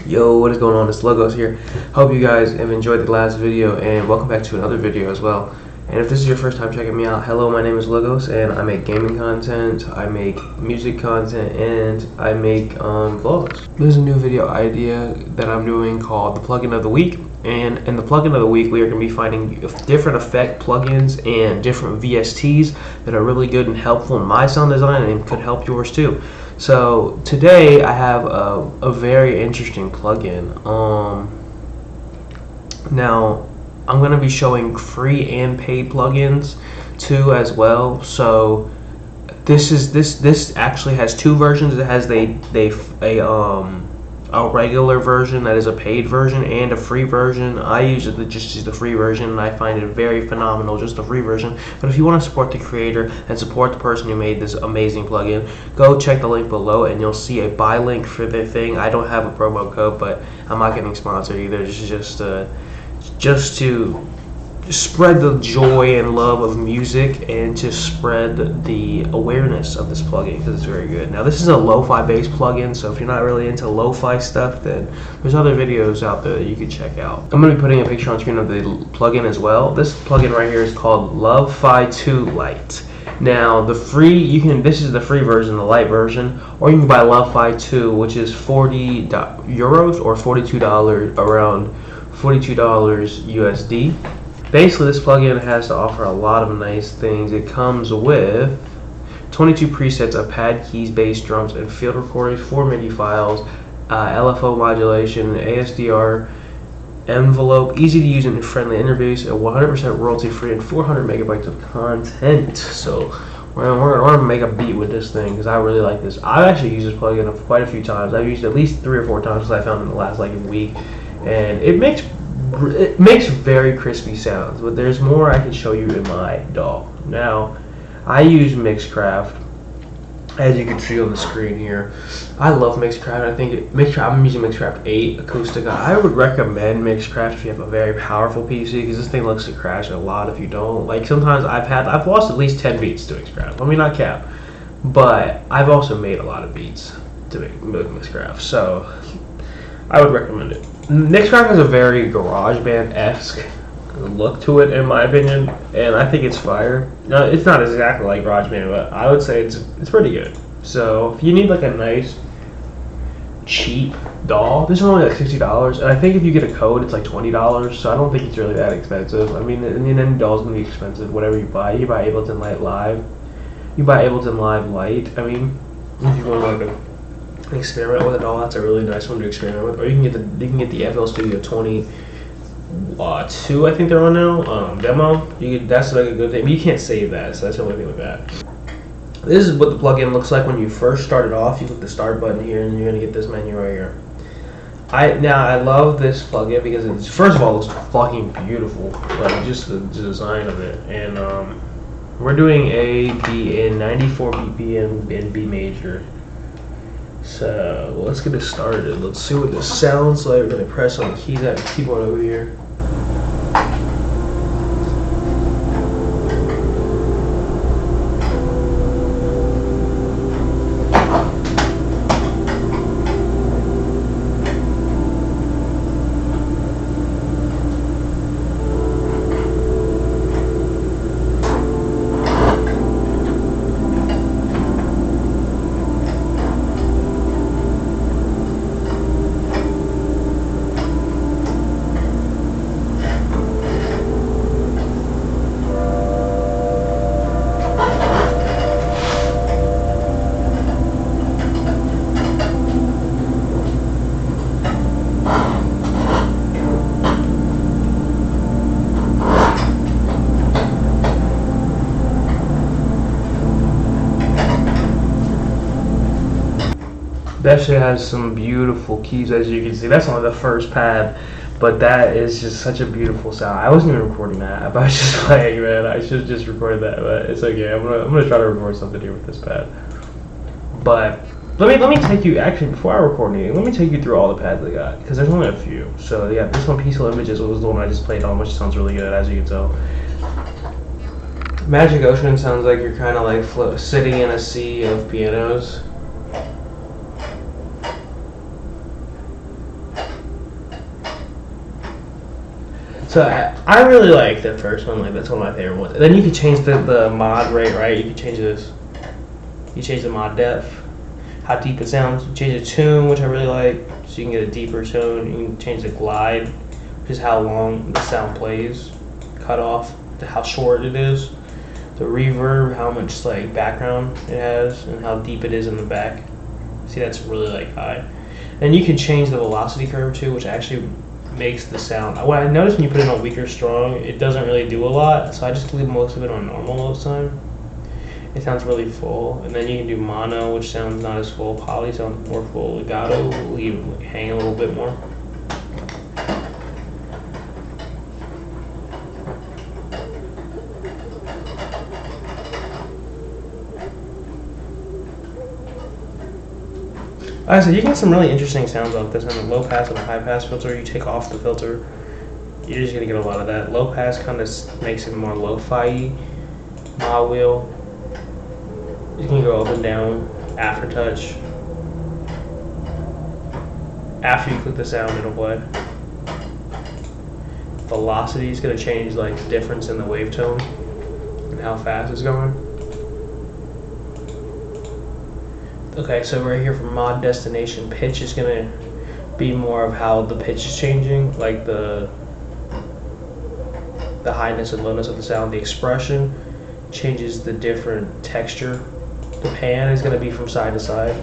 Yo, what is going on? It's Logos here. Hope you guys have enjoyed the last video and welcome back to another video as well. And if this is your first time checking me out, hello, my name is Logos and I make gaming content, I make music content, and I make vlogs. There's a new video idea that I'm doing called the plugin of the week. And in the plugin of the week, we are going to be finding different effect plugins and different VSTs that are really good and helpful in my sound design and could help yours too. So today I have a very interesting plugin. Now I'm going to be showing free and paid plugins too as well. So this actually has two versions. It has a regular version that is a paid version and a free version. I usually just use the free version and I find it very phenomenal, just the free version. But if you want to support the creator and support the person who made this amazing plugin, go check the link below and you'll see a buy link for the thing. I don't have a promo code, but I'm not getting sponsored either. This is just to spread the joy and love of music and to spread the awareness of this plugin because it's very good. Now this is a lo-fi based plugin, so if you're not really into lo-fi stuff, then there's other videos out there that you can check out. I'm going to be putting a picture on screen of the plugin as well. This plugin right here is called Lo-Fi 2 Lite. Now the free, this is the free version, the Lite version, or you can buy Lo-Fi 2, which is €40 or $42, around $42 USD. Basically, this plugin has to offer a lot of nice things. It comes with 22 presets of pad keys, bass, drums, and field recordings, 4 MIDI files, LFO modulation, ASDR envelope, easy to use and friendly interface, 100% royalty free, and 400 megabytes of content. So we're gonna make a beat with this thing because I really like this. I've actually used this plugin quite a few times. I've used it at least 3 or 4 times since I found it in the last week, and it makes very crispy sounds, but there's more I can show you in my DAW. Now, I use Mixcraft, as you can see on the screen here. I love Mixcraft. I'm using Mixcraft 8 acoustic. I would recommend Mixcraft if you have a very powerful PC because this thing looks to crash a lot if you don't. Like sometimes I've lost at least 10 beats to Mixcraft. Let me not cap, but I've also made a lot of beats to make Mixcraft, so I would recommend it. Mixcraft has a very GarageBand-esque look to it, in my opinion, and I think it's fire. No, it's not exactly like GarageBand, but I would say it's pretty good. So if you need like a nice, cheap DAW, this is only like $60, and I think if you get a code, it's like $20. So I don't think it's really that expensive. I mean, any DAW is gonna be expensive. Whatever you buy Ableton Lite Live. You buy Ableton Live Lite. I mean, if you want to experiment with it all, that's a really nice one to experiment with. Or you can get the FL Studio 22, I think they're on now, demo. That's like a good thing, but you can't save that, so that's the only thing with that. This is what the plugin looks like when you first start it off. You click the start button here and you're gonna get this menu right here. I love this plugin because it's, first of all, it looks fucking beautiful, like just the design of it. And we're doing A, B in 94 BPM in B major. So let's get it started. Let's see what this sounds like. We're gonna press on the keys at the keyboard over here. That shit has some beautiful keys, as you can see. That's only the first pad, but that is just such a beautiful sound. I wasn't even recording that, but I was just playing, man. I should have just recorded that, but it's okay. I'm gonna try to record something here with this pad. But let me take you, actually, before I record anything, let me take you through all the pads I got, because there's only a few. So yeah, this one, Peaceful Images, was the one I just played on, which sounds really good, as you can tell. Magic Ocean sounds like you're kind of like sitting in a sea of pianos. So I really like the first one. Like that's one of my favorite ones. And then you can change the mod rate, right? You can change this. You change the mod depth, how deep it sounds. You change the tune, which I really like, so you can get a deeper tone. You can change the glide, which is how long the sound plays, cut off, how short it is. The reverb, how much like background it has, and how deep it is in the back. See, that's really like high. And you can change the velocity curve too, which actually makes the sound. What I noticed when you put it on weak or strong, it doesn't really do a lot. So I just leave most of it on normal most of the time. It sounds really full. And then you can do mono, which sounds not as full. Poly sounds more full. Legato will leave hang a little bit more. Like I said, you can get some really interesting sounds off this. On the low pass and the high pass filter, you take off the filter, you're just gonna get a lot of that. Low pass kind of makes it more lo-fi-y. Mod wheel, you can go up and down, aftertouch. After you click the sound, it'll play. Velocity is gonna change like the difference in the wave tone and how fast it's going. Okay, so right here for mod destination, pitch is gonna be more of how the pitch is changing, like the highness and lowness of the sound. The expression changes the different texture. The pan is gonna be from side to side.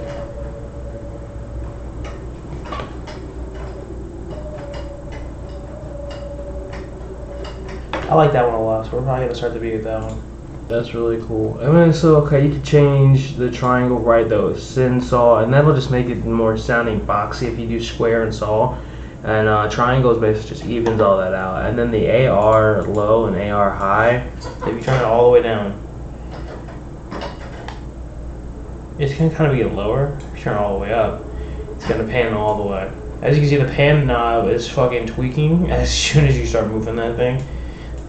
I like that one a lot, so we're probably gonna start the video with that one. That's really cool. And then, so, okay, you can change the triangle, right, though, sin, saw, and that'll just make it more sounding boxy if you do square and saw. And triangles basically just evens all that out. And then the AR low and AR high, if you turn it all the way down, it's going to kind of get lower. If you turn it all the way up, it's going to pan all the way. As you can see, the pan knob is fucking tweaking as soon as you start moving that thing.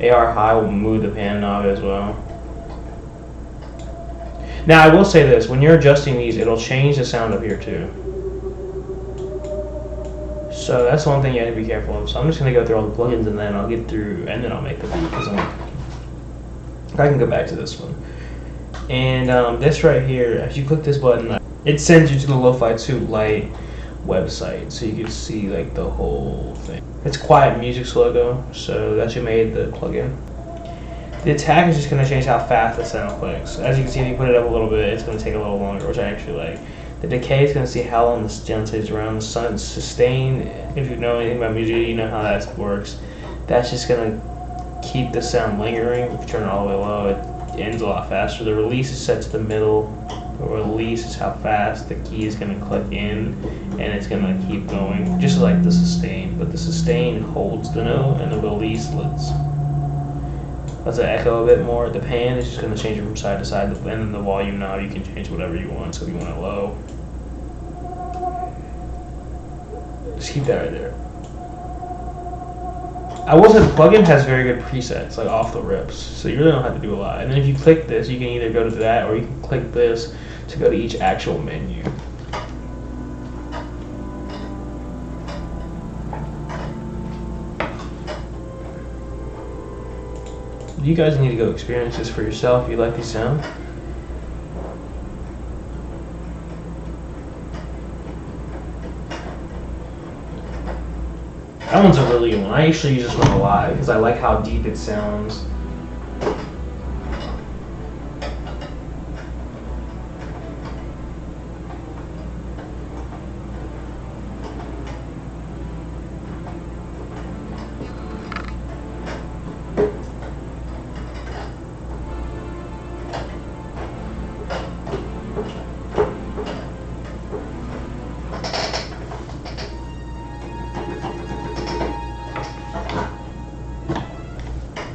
AR high will move the pan knob as well. Now, I will say this, when you're adjusting these, it'll change the sound up here too. So that's one thing you have to be careful of. So I'm just going to go through all the plugins and then I'll get through, and then I'll make the beat, because I can go back to this one. And this right here, if you click this button, it sends you to the Lo-Fi 2 Lite website, so you can see like the whole thing. It's Quiet Music's logo, so that's who made the plugin. The attack is just going to change how fast the sound clicks. As you can see, if you put it up a little bit, it's going to take a little longer, which I actually like. The decay is going to see how long the sound stays around. The sustain, if you know anything about music, you know how that works. That's just going to keep the sound lingering. If you turn it all the way low, it ends a lot faster. The release is set to the middle. The release is how fast the key is going to click in, and it's going to keep going, just like the sustain. But the sustain holds the note, and the release lets it echo a bit more. The pan is just going to change it from side to side, and then the volume knob, you can change whatever you want. So if you want it low, just keep that right there. I will say the plugin has very good presets, like off the rips, so you really don't have to do a lot. And then if you click this, you can either go to that, or you can click this to go to each actual menu. You guys need to go experience this for yourself if you like these sounds. That one's a really good one. I actually use this one a lot because I like how deep it sounds.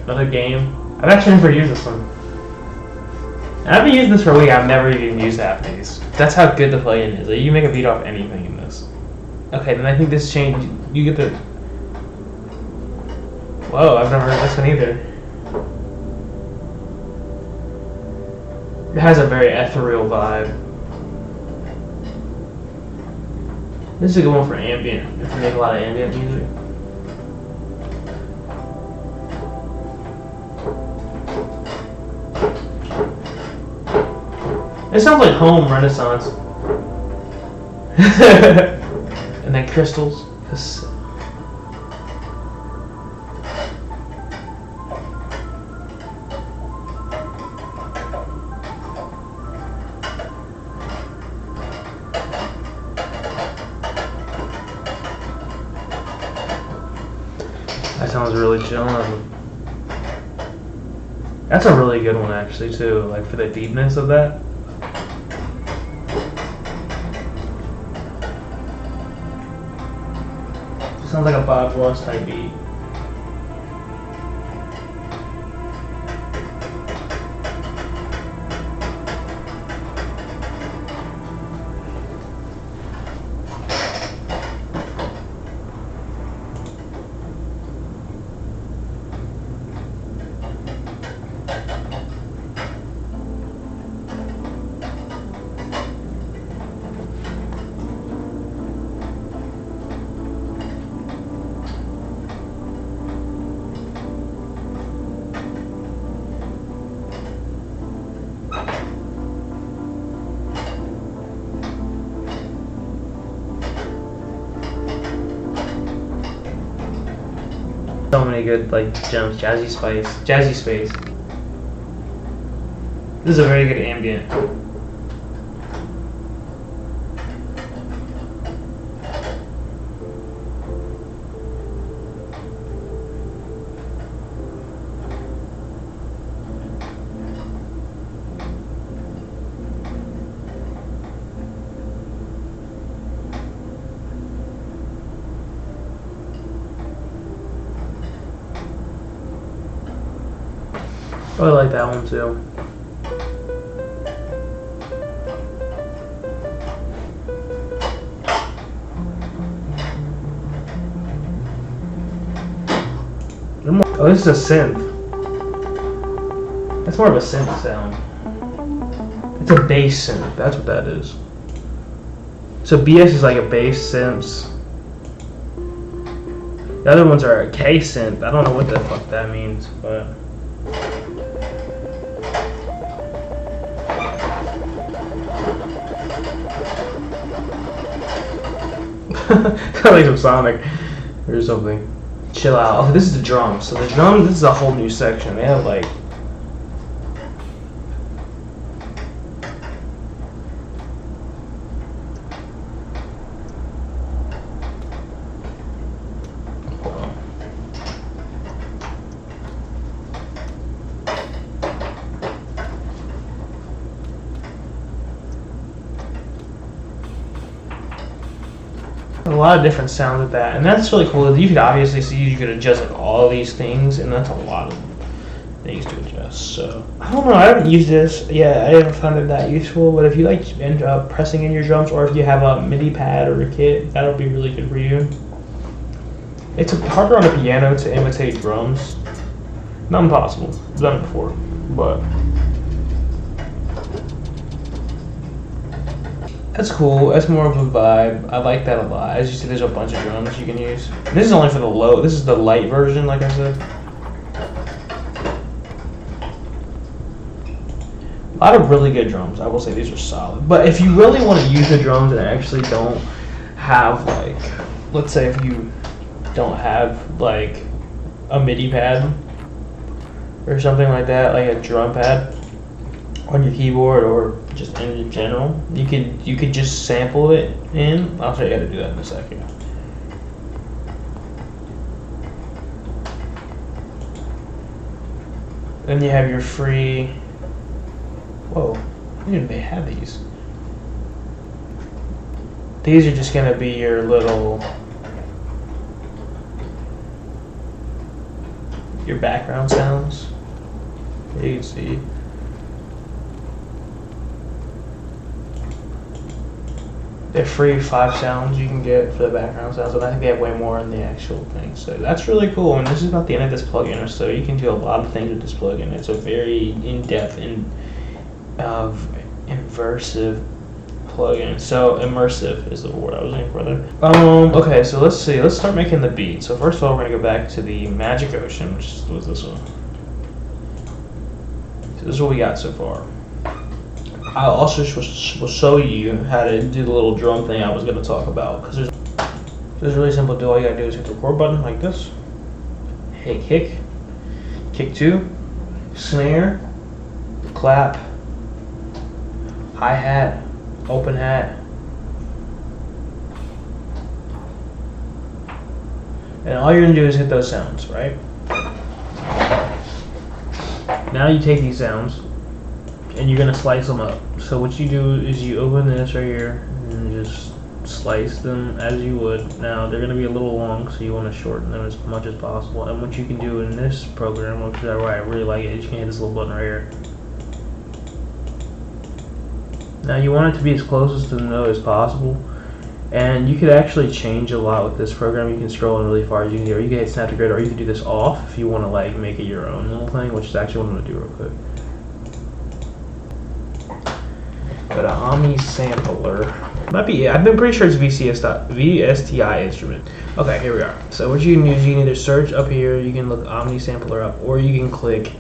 Another game. I've actually never used this one. And I've been using this for a week. I've never even used half these. That's how good the plugin is. Like, you make a beat off anything in this. Okay, then I think this change. You get the. Whoa! I've never heard this one either. It has a very ethereal vibe. This is a good one for ambient. If you make a lot of ambient music. It sounds like home Renaissance. And then crystals. That sounds really chillin'. That's a really good one actually too, like for the deepness of that. Sounds like a Bob Ross type beat. So many good like gems, Jazzy Space. This is a very good ambient. Oh, I like that one too. Oh, this is a synth. That's more of a synth sound. It's a bass synth. That's what that is. So BS is like a bass synth. The other ones are a K synth. I don't know what the fuck that means, but. Like some Sonic or something. Chill out. Oh, this is the drums. So the drums, this is a whole new section. They have like a lot of different sounds with that, and that's really cool. You could obviously see you could adjust like all these things, and that's a lot of things to adjust. So I don't know. I haven't used this. Yeah, I haven't found it that useful. But if you like end up pressing in your drums, or if you have a MIDI pad or a kit, that'll be really good for you. It's harder on a piano to imitate drums. Not impossible. I've done it before, but. That's cool. That's more of a vibe. I like that a lot. As you see, there's a bunch of drums you can use. This is only for the low. This is the light version, like I said. A lot of really good drums. I will say these are solid. But if you really want to use the drums and actually don't have like, let's say if you don't have like a MIDI pad or something like that, like a drum pad on your keyboard or just in general, you could just sample it in. I'll show you how to do that in a second. Then you have your free. Whoa, I didn't they have these? These are just gonna be your little background sounds. You can see. They're free 5 sounds you can get for the background sounds, and I think they have way more in the actual thing. So that's really cool. And this is not the end of this plugin, so you can do a lot of things with this plugin. It's a very in-depth and immersive plugin. So immersive is the word I was looking for there. Okay, so let's see. Let's start making the beat. So first of all, we're gonna go back to the Magic Ocean, which was this one. So this is what we got so far. I also will show you how to do the little drum thing I was going to talk about. Because there's really simple to do. All you got to do is hit the record button like this. Hit kick. Kick 2. Snare. Clap. Hi-hat. Open hat. And all you're going to do is hit those sounds, right? Now you take these sounds and you're going to slice them up. So what you do is you open this right here and just slice them as you would. Now they're going to be a little long, so you want to shorten them as much as possible. And what you can do in this program, which is why I really like it, is you can hit this little button right here. Now you want it to be as close to the note as possible. And you could actually change a lot with this program. You can scroll in really far. You can hit snap to grid, or you can do this off if you want to like make it your own little thing, which is actually what I'm going to do real quick. Go to Omni Sampler. Might be, I've been pretty sure it's VSTI instrument. Okay, here we are. So what you can do is you can either search up here, you can look Omni Sampler up, or you can click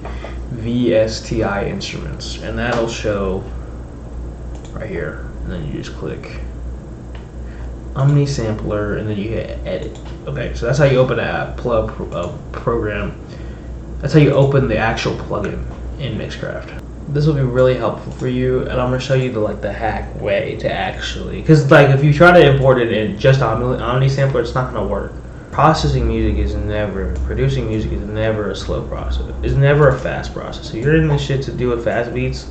VSTI instruments, and that'll show right here. And then you just click Omni Sampler, and then you hit edit. Okay, so that's how you open a program. That's how you open the actual plugin in Mixcraft. This will be really helpful for you, and I'm gonna show you the hack way to actually, because like if you try to import it in just Omni Sampler, it's not gonna work. Producing music is never a slow process. It's never a fast process. If you're in this shit to do with fast beats,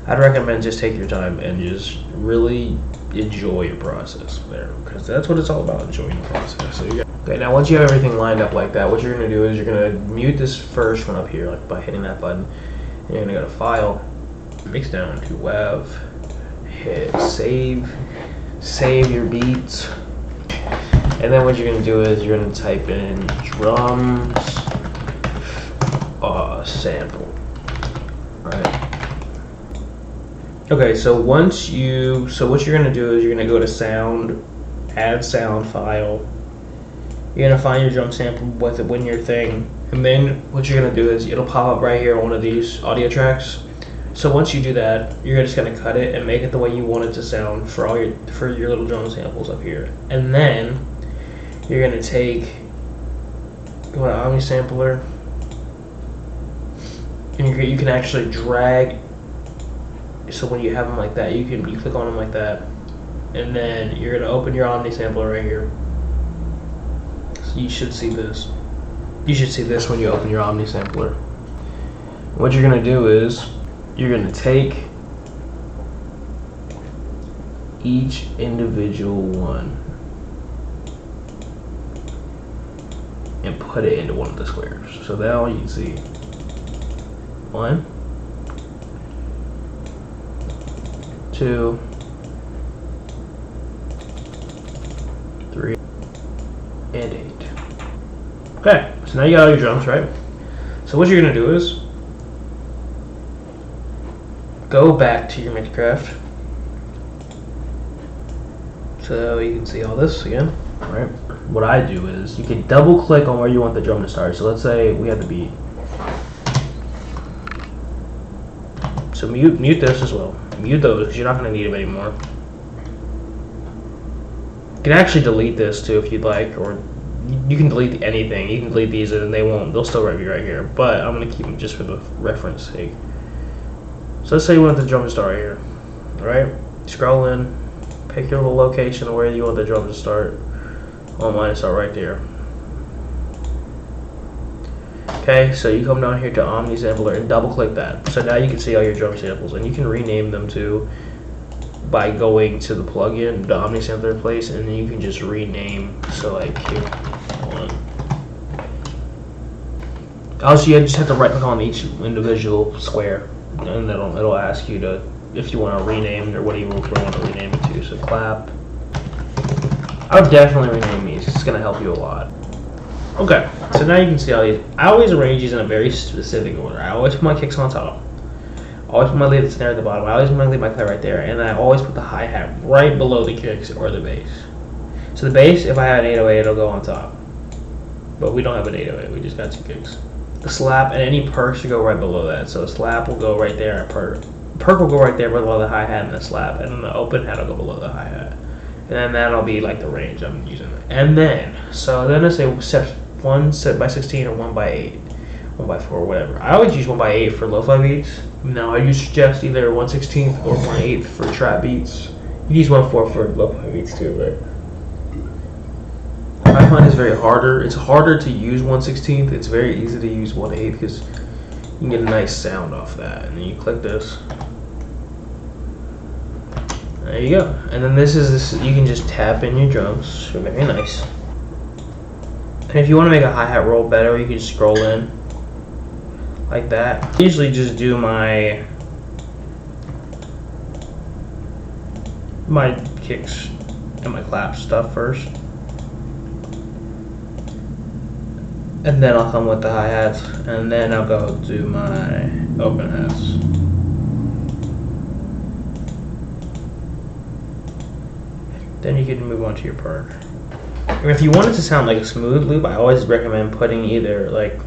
I'd recommend just take your time and just really enjoy your process there, because that's what it's all about, enjoying the process. So okay, now once you have everything lined up like that, what you're going to do is you're going to mute this first one up here, like by hitting that button. And you're going to go to File, Mix Down to WAV, hit save your beats, and then what you're going to do is you're going to type in drums sample, right? Okay, so what you're gonna do is you're gonna go to sound, add sound file. You're gonna find your drum sample with it within your thing, and then what you're gonna do is it'll pop up right here on one of these audio tracks. So once you do that, you're just gonna cut it and make it the way you want it to sound for your little drum samples up here. And then you're gonna go to Omni Sampler, and you can actually drag. So when you have them like that, you click on them like that, and then you're gonna open your Omni Sampler right here. So you should see this. You should see this when you open your Omni Sampler. What you're gonna do is you're gonna take each individual one and put it into one of the squares. So now you can see 1, 2, 3, and 8. Okay, so now you got all your drums, right? So what you're gonna do is go back to your Mixcraft, so you can see all this again, right? What I do is you can double click on where you want the drum to start. So let's say we have the beat. So mute this as well. Mute those because you're not going to need them anymore. You can actually delete this too if you'd like, or you can delete anything. You can delete these and they'll still be right here. But I'm going to keep them just for the reference sake. So let's say you want the drum to start right here. Alright? Scroll in, pick your little location of where you want the drum to start. On mine, start right there. Okay, so you come down here to Omni Sampler and double click that. So now you can see all your drum samples, and you can rename them too by going to the plugin, the Omni Sampler place, and then you can just rename. So like here, one. Also, you just have to right click on each individual square, and it'll ask you to if you want to rename or what do you want to rename it to. So clap. I would definitely rename these. It's going to help you a lot. Okay, so now you can see all these. I always arrange these in a very specific order. I always put my kicks on top. I always put my lead snare at the bottom. I always put my lead clap right there. And I always put the hi-hat right below the kicks or the bass. So the bass, if I have an 808, it'll go on top. But we don't have an 808. We just got 2 kicks. The slap and any perk should go right below that. So the slap will go right there and perk perk will go right there below the hi-hat and the slap, and then the open hat will go below the hi-hat. And then that'll be like the range I'm using. And then, so then I say set 1 set by 16 or 1 by 8, 1 by 4, whatever. I always use 1 by 8 for lo-fi beats. No, I suggest either 1/16 or 1/8 for trap beats. You use 1/4 for lo-fi beats too, right? I find it's very harder. It's harder to use 1/16. It's very easy to use 1/8 because you can get a nice sound off that. And then you click this. There you go. And then this is this. You can just tap in your drums. Very nice. And if you want to make a hi-hat roll better, you can just scroll in like that. I usually just do my kicks and my clap stuff first. And then I'll come with the hi-hats, and then I'll go do my open hats. Then you can move on to your perk. And if you want it to sound like a smooth loop, I always recommend putting either like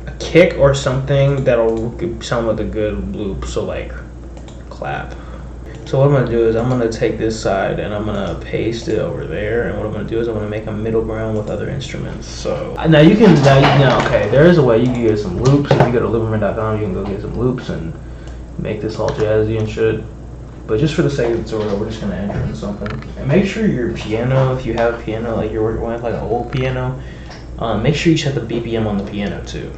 a kick or something that'll sound like a good loop, so like clap. So what I'm going to do is I'm going to take this side and I'm going to paste it over there, and what I'm going to do is I'm going to make a middle ground with other instruments. So now you can, okay, there is a way you can get some loops. If you go to looperman.com, you can go get some loops and make this all jazzy and shit. But just for the sake of the tutorial, we're just going to enter in something. And make sure your piano, if you have a piano, like you're working with like an old piano, make sure you set the BPM on the piano too,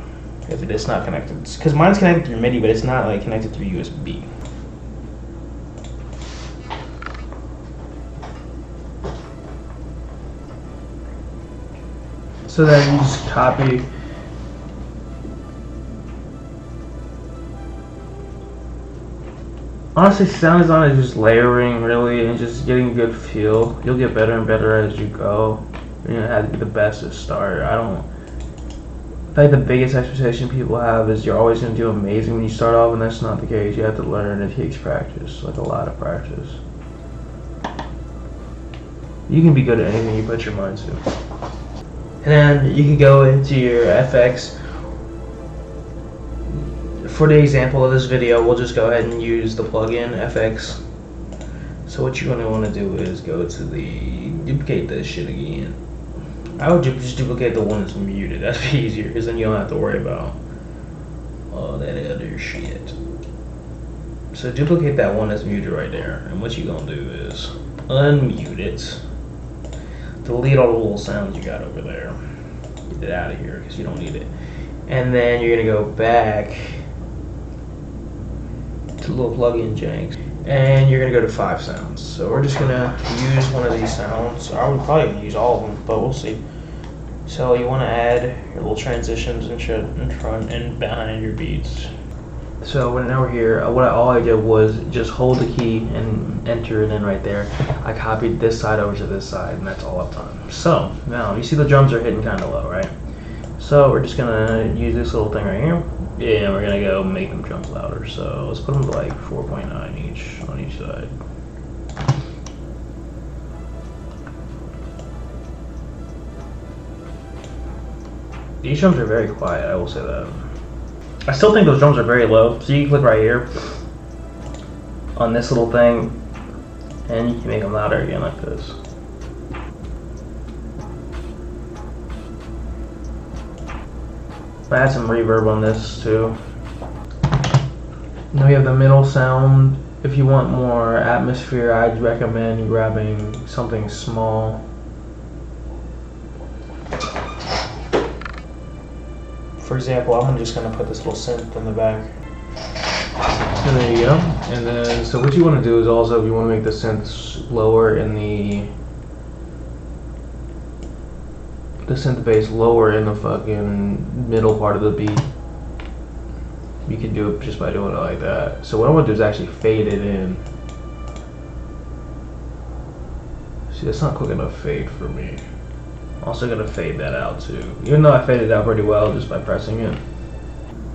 if it's not connected. Because mine's connected through MIDI, but it's not like connected through USB. So then you just copy. Honestly, sound design is just layering, really, and just getting a good feel. You'll get better and better as you go. You're gonna have to be the best to start. I think the biggest expectation people have is you're always gonna do amazing when you start off, and that's not the case. You have to learn. It takes practice, like a lot of practice. You can be good at anything you put your mind to. And then you can go into your FX. For the example of this video, we'll just go ahead and use the plugin FX. So what you're going to want to do is go to the duplicate this shit again. I would just duplicate the one that's muted. That'd be easier, because then you don't have to worry about all that other shit. So duplicate that one that's muted right there, and what you're going to do is unmute it. Delete all the little sounds you got over there. Get it out of here because you don't need it. And then you're gonna go back to little plugin janks, and you're gonna go to 5 sounds. So we're just gonna use one of these sounds. I would probably use all of them, but we'll see. So you want to add your little transitions and shit in front and behind your beats. So now we're here, all I did was just hold the key and enter it in right there. I copied this side over to this side, and that's all I've done. So now you see the drums are hitting kind of low, right? So we're just gonna use this little thing right here, and we're gonna go make them drums louder. So let's put them to like 4.9 each on each side. These drums are very quiet, I will say that. I still think those drums are very low, so you can click right here on this little thing, and you can make them louder again like this. I add some reverb on this too. Now we have the middle sound. If you want more atmosphere, I'd recommend grabbing something small. For example, I'm just going to put this little synth in the back. And there you go. And then, so what you want to do is also, if you want to make the synth lower in the synth bass lower in the fucking middle part of the beat, you can do it just by doing it like that. So what I want to do is actually fade it in. See, that's not quick enough fade for me. Also gonna fade that out too, even though I faded it out pretty well just by pressing it.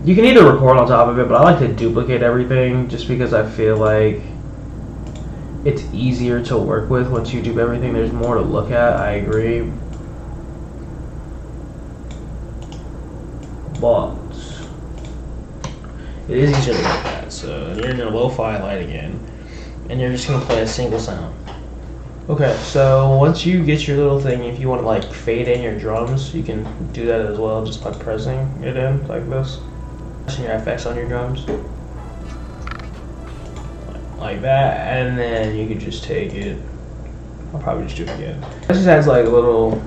You can either record on top of it, but I like to duplicate everything just because I feel like it's easier to work with once you do everything. There's more to look at, I agree. But It is easier to get that. So you're in a lo-fi light again, and you're just gonna play a single sound. Okay, so once you get your little thing, if you want to like fade in your drums, you can do that as well, just by pressing it in like this. Pressing your FX on your drums, like that, and then you can just take it. I'll probably just do it again. It just adds like a little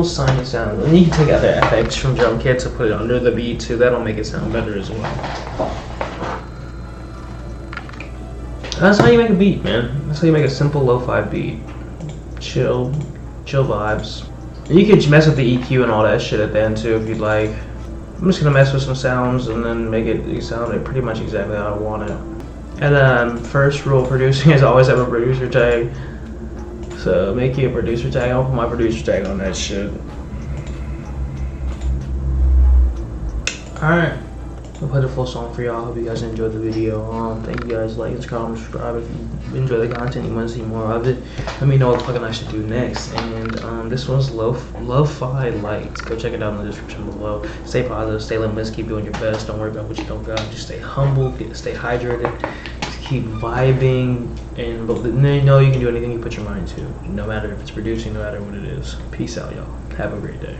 siny sound, and you can take out the FX from drum kits and put it under the beat too. That'll make it sound better as well. That's how you make a beat, man. That's how you make a simple lo-fi beat. Chill vibes. And you could mess with the EQ and all that shit at the end too if you'd like. I'm just gonna mess with some sounds and then make it sound pretty much exactly how I want it. And then first rule of producing is always have a producer tag. So make you a producer tag. I'll put my producer tag on that shit. Alright. I'll play the full song for y'all. Hope you guys enjoyed the video. Thank you guys. Like, comment, subscribe if you enjoy the content. You want to see more of it. Let me know what fucking I should do next. And this one's Lo-Fi Lite. Go check it out in the description below. Stay positive. Stay limitless. Keep doing your best. Don't worry about what you don't got. Just stay humble. Stay hydrated. Just keep vibing. And you know you can do anything you put your mind to. No matter if it's producing, no matter what it is. Peace out, y'all. Have a great day.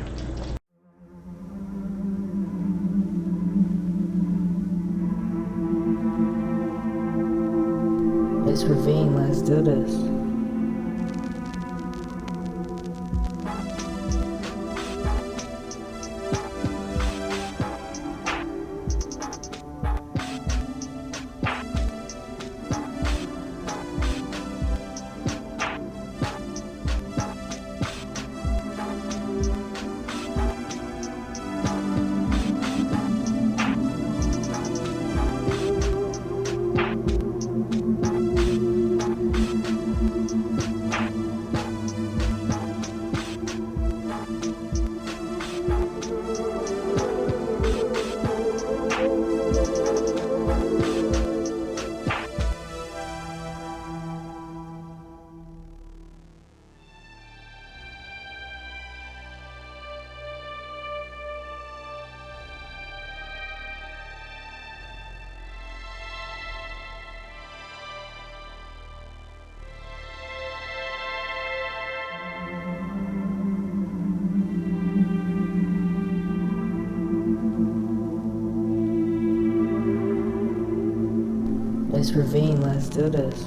Let's ravine, let's do this. Let's ravine, let's do this.